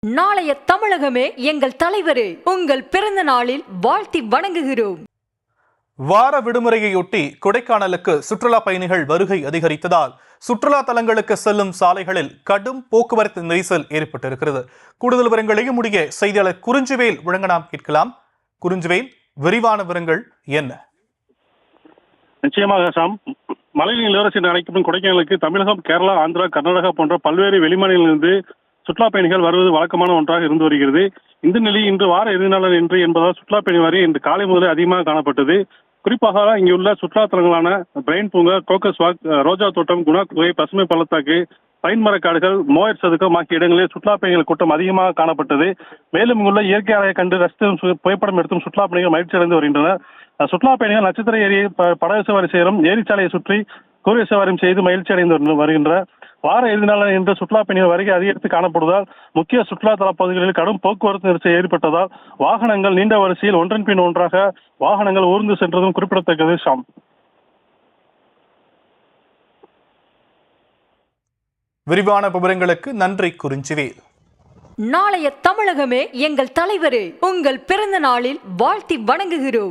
நாளைய தமிழகமே எங்கள் தலைவரே, உங்கள் பிறந்த நாளில் வாழ்த்தி வணங்குகிறோம். வார விடுமுறையொட்டி கொடைக்கானலுக்கு சுற்றுலா பயணிகள் வருகை அதிகரித்ததால் சுற்றுலா தலங்களுக்கு செல்லும் சாலைகளில் கடும் போக்குவரத்து நெரிசல் ஏற்பட்டிருக்கிறது. கூடுதல் விவரங்களையும் உடைய செய்தியாளர் குறிஞ்சிவேல் வழங்க நாம் கேட்கலாம். குறிஞ்சிவேல், விரிவான விவரங்கள் என்ன? நிச்சயமாக சாம், மழைநீர் இளவரசி என அழைக்கப்படும் கொடைக்கானலுக்கு தமிழகம், கேரளா, ஆந்திரா, கர்நாடகா போன்ற பல்வேறு வெளிமாநிலங்களிலிருந்து சுற்றுலா பயணிகள் வருவது வழக்கமான ஒன்றாக இருந்து வருகிறது. இந்த நிலையில் இன்று வார இறுதி நாள் என்று என்பதால் சுற்றுலா பயணி வரை இன்று காலை முதலே அதிகமாக காணப்பட்டது. குறிப்பாக இங்குள்ள சுற்றுலா தலங்களான பிரெயின் பூங்கா, கோக்கஸ் வாக், ரோஜா தோட்டம், குணா குகை, பசுமை பள்ளத்தாக்கு, பைன் மரக்காடுகள், மோயர் சதுக்கம் ஆகிய இடங்களில் சுற்றுலா பயணிகள் கூட்டம் அதிகமாக காணப்பட்டது. மேலும் இங்குள்ள இயற்கை அழகை கண்டு ரசித்தும் புகைப்படம் எடுத்தும் சுற்றுலா பயணிகள் மகிழ்ச்சி அடைந்து வருகின்றனர். சுற்றுலா பயணிகள் நட்சத்திர ஏரியை படகு சவாரி செய்யும், ஏரிச்சாலையை சுற்றி கூரை சவாரியும் செய்து மகிழ்ச்சி அடைந்து வருகின்ற வார இறுதி நாள் இன்று சுற்றுலா பயணிகள் வருகை அதிகரித்து காணப்படுவதால் முக்கிய சுற்றுலா தல பகுதிகளில் கடும் போக்குவரத்து நெரிசல் ஏற்பட்டதால் வாகனங்கள் நீண்ட வரிசையில் ஒன்றன் பின் ஒன்றாக வாகனங்கள் ஊர்ந்து சென்றதும் குறிப்பிடத்தக்கது. ஷாம், விரிவான விவரங்களுக்கு நன்றி குறிஞ்சிவேல். நாளைய தமிழகமே எங்கள் தலைவரே, உங்கள் பிறந்த நாளில் வாழ்த்தி வணங்குகிறோம்.